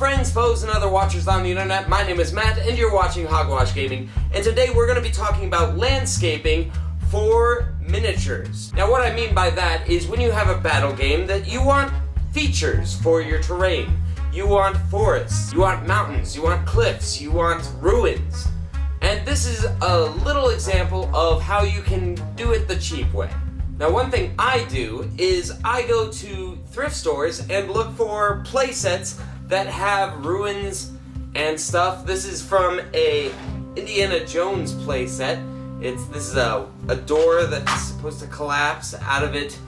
friends, foes, and other watchers on the internet. My name is Matt, and you're watching Hogwash Gaming. And today we're going to be talking about landscaping for miniatures. Now what I mean by that is when you have a battle game that you want features for your terrain. You want forests, you want mountains, you want cliffs, you want ruins. And this is a little example of how you can do it the cheap way. Now one thing I do is I go to thrift stores and look for play sets that have ruins and stuff. This is from a Indiana Jones play set. This is a door that's supposed to collapse out of it,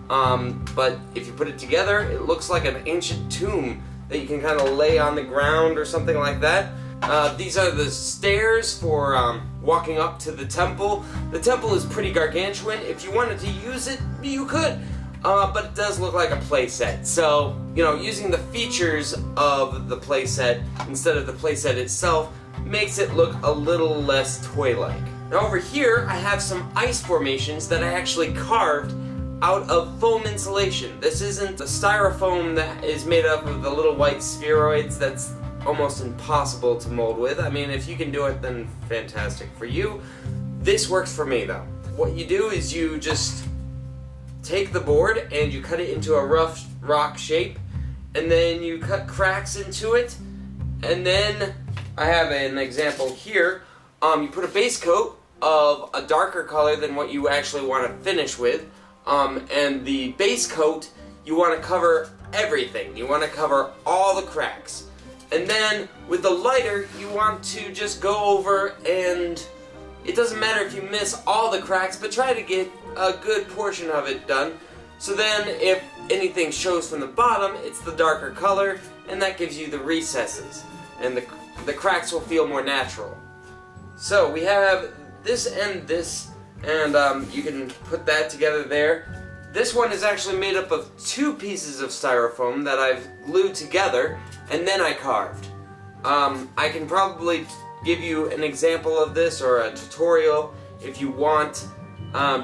but if you put it together, it looks like an ancient tomb that you can kind of lay on the ground or something like that. These are the stairs for walking up to the temple. The temple is pretty gargantuan. If you wanted to use it, you could, but it does look like a playset. So, you know, using the features of the playset instead of the playset itself makes it look a little less toy-like. Now over here, I have some ice formations that I actually carved out of foam insulation. This isn't the styrofoam that is made up of the little white spheroids that's almost impossible to mold with. I mean, if you can do it, then fantastic for you. This works for me, though. What you do is you just take the board and you cut it into a rough rock shape, and then you cut cracks into it, and then I have an example here. You put a base coat of a darker color than what you actually want to finish with, and the base coat, you want to cover everything. You want to cover all the cracks. And then with the lighter, you want to just go over, and it doesn't matter if you miss all the cracks, but try to get a good portion of it done. So then if anything shows from the bottom, it's the darker color, and that gives you the recesses. And the cracks will feel more natural. So we have this and this, and you can put that together there. This one is actually made up of two pieces of styrofoam that I've glued together, and then I carved. I can probably give you an example of this or a tutorial if you want.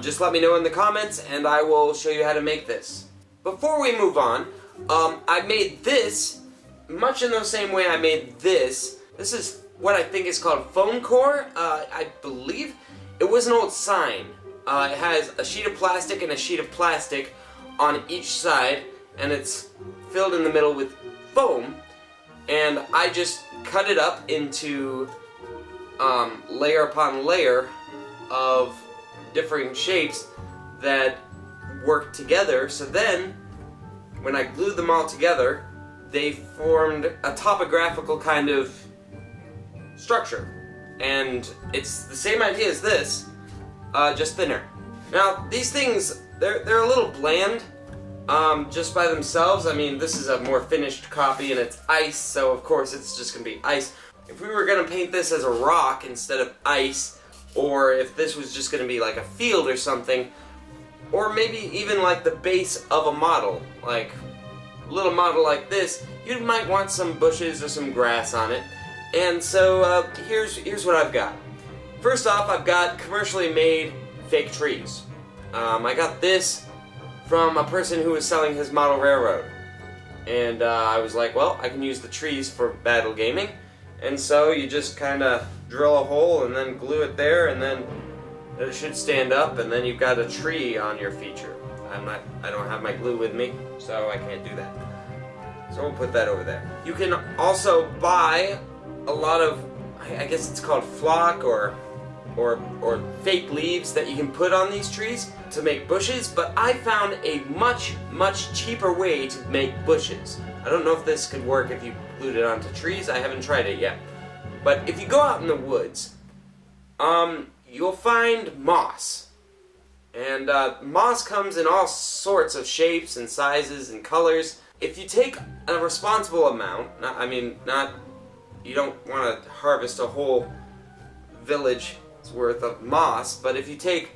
Just let me know in the comments and I will show you how to make this. Before we move on, I made this much in the same way I made this. This is what I think is called foam core, I believe. It was an old sign. It has a sheet of plastic and a sheet of plastic on each side, and it's filled in the middle with foam, and I just cut it up into layer upon layer of differing shapes that work together. So then when I glued them all together, they formed a topographical kind of structure, and it's the same idea as this, just thinner. Now these things, they're a little bland just by themselves. I mean, this is a more finished copy and it's ice, so of course it's just gonna be ice. If we were gonna paint this as a rock instead of ice, or if this was just gonna be like a field or something, or maybe even like the base of a model, like a little model like this, you might want some bushes or some grass on it. And so here's what I've got. First off, I've got commercially made fake trees. I got this from a person who was selling his model railroad. And I was like, well, I can use the trees for battle gaming. And so you just kind of drill a hole and then glue it there, and then it should stand up, and then you've got a tree on your feature. I don't have my glue with me, so I can't do that. So we'll put that over there. You can also buy a lot of, I guess it's called flock or fake leaves that you can put on these trees to make bushes, but I found a much cheaper way to make bushes. I don't know if this could work if you glued it onto trees. I haven't tried it yet. But if you go out in the woods, you'll find moss. And moss comes in all sorts of shapes and sizes and colors. If you take a responsible amount, you don't want to harvest a whole village's worth of moss, but if you take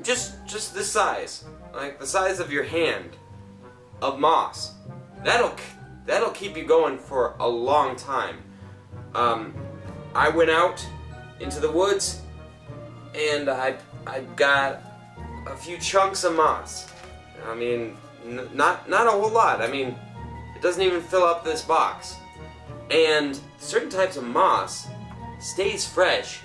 just this size, like the size of your hand of moss, that'll keep you going for a long time. I went out into the woods and I got a few chunks of moss. I mean, not a whole lot. I mean, it doesn't even fill up this box. And certain types of moss stays fresh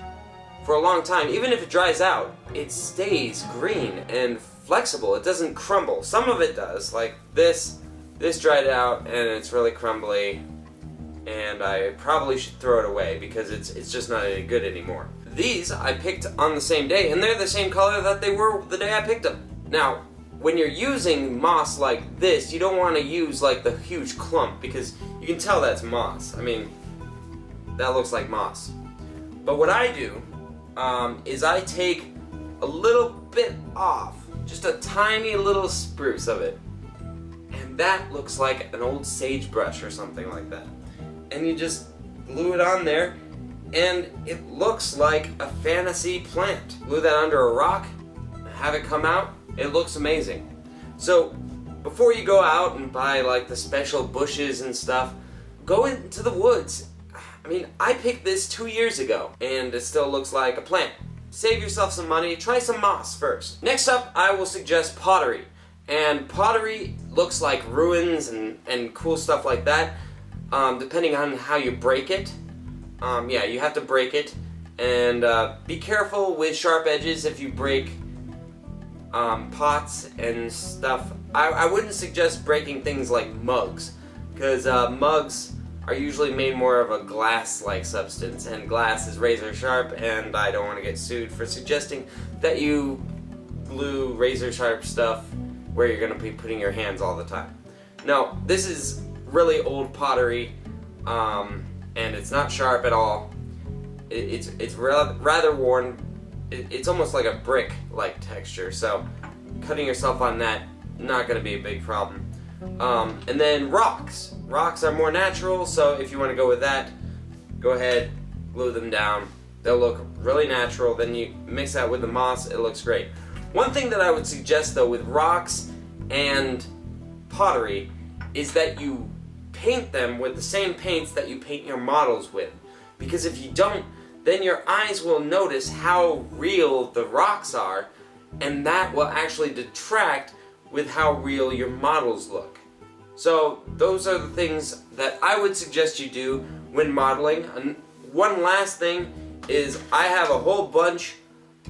for a long time. Even if it dries out, it stays green and flexible. It doesn't crumble. Some of it does, like this dried out and it's really crumbly, and I probably should throw it away because it's just not any good anymore. These I picked on the same day, and they're the same color that they were the day I picked them. Now, when you're using moss like this, you don't want to use like the huge clump because you can tell that's moss. I mean, that looks like moss. But what I do is I take a little bit off, just a tiny little spruce of it, and that looks like an old sagebrush or something like that. And you just glue it on there, and it looks like a fantasy plant. Glue that under a rock, have it come out, it looks amazing. So before you go out and buy like the special bushes and stuff, go into the woods. I mean, I picked this 2 years ago, and it still looks like a plant. Save yourself some money, try some moss first. Next up, I will suggest pottery. And pottery looks like ruins and cool stuff like that, depending on how you break it. Yeah, you have to break it, and be careful with sharp edges if you break pots and stuff. I wouldn't suggest breaking things like mugs, because mugs are usually made more of a glass-like substance, and glass is razor sharp, and I don't want to get sued for suggesting that you glue razor sharp stuff where you're going to be putting your hands all the time. No, this is really old pottery, and it's not sharp at all. It's rather worn. It's almost like a brick-like texture, so cutting yourself on that, not going to be a big problem. And then rocks. Rocks are more natural, so if you want to go with that, go ahead, glue them down. They'll look really natural. Then you mix that with the moss, it looks great. One thing that I would suggest though with rocks and pottery is that you paint them with the same paints that you paint your models with. Because if you don't, then your eyes will notice how real the rocks are, and that will actually detract with how real your models look. So those are the things that I would suggest you do when modeling. And one last thing is I have a whole bunch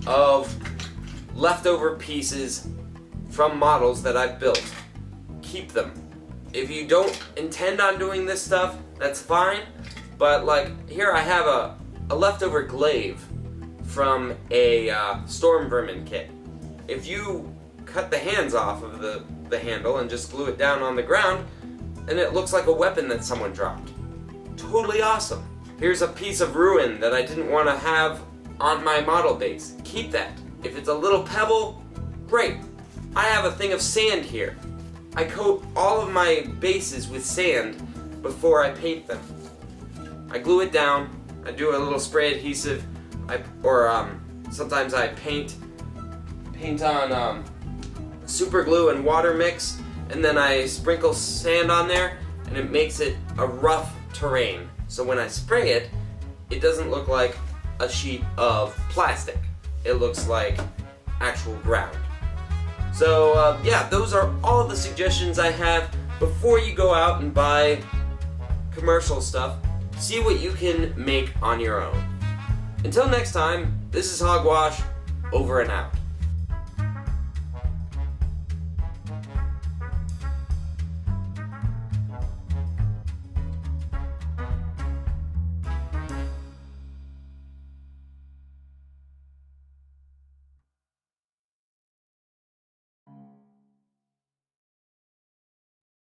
of leftover pieces from models that I've built. Keep them. If you don't intend on doing this stuff, that's fine, but like here I have a leftover glaive from a storm vermin kit. If you cut the hands off of the handle and just glue it down on the ground, and it looks like a weapon that someone dropped. Totally awesome. Here's a piece of ruin that I didn't want to have on my model base. Keep that. If it's a little pebble, great. I have a thing of sand here. I coat all of my bases with sand before I paint them. I glue it down, I do a little spray adhesive, sometimes I paint on super glue and water mix, and then I sprinkle sand on there, and it makes it a rough terrain. So when I spray it, it doesn't look like a sheet of plastic. It looks like actual ground. So yeah, those are all the suggestions I have. Before you go out and buy commercial stuff, see what you can make on your own. Until next time, this is Hogwash, over and out.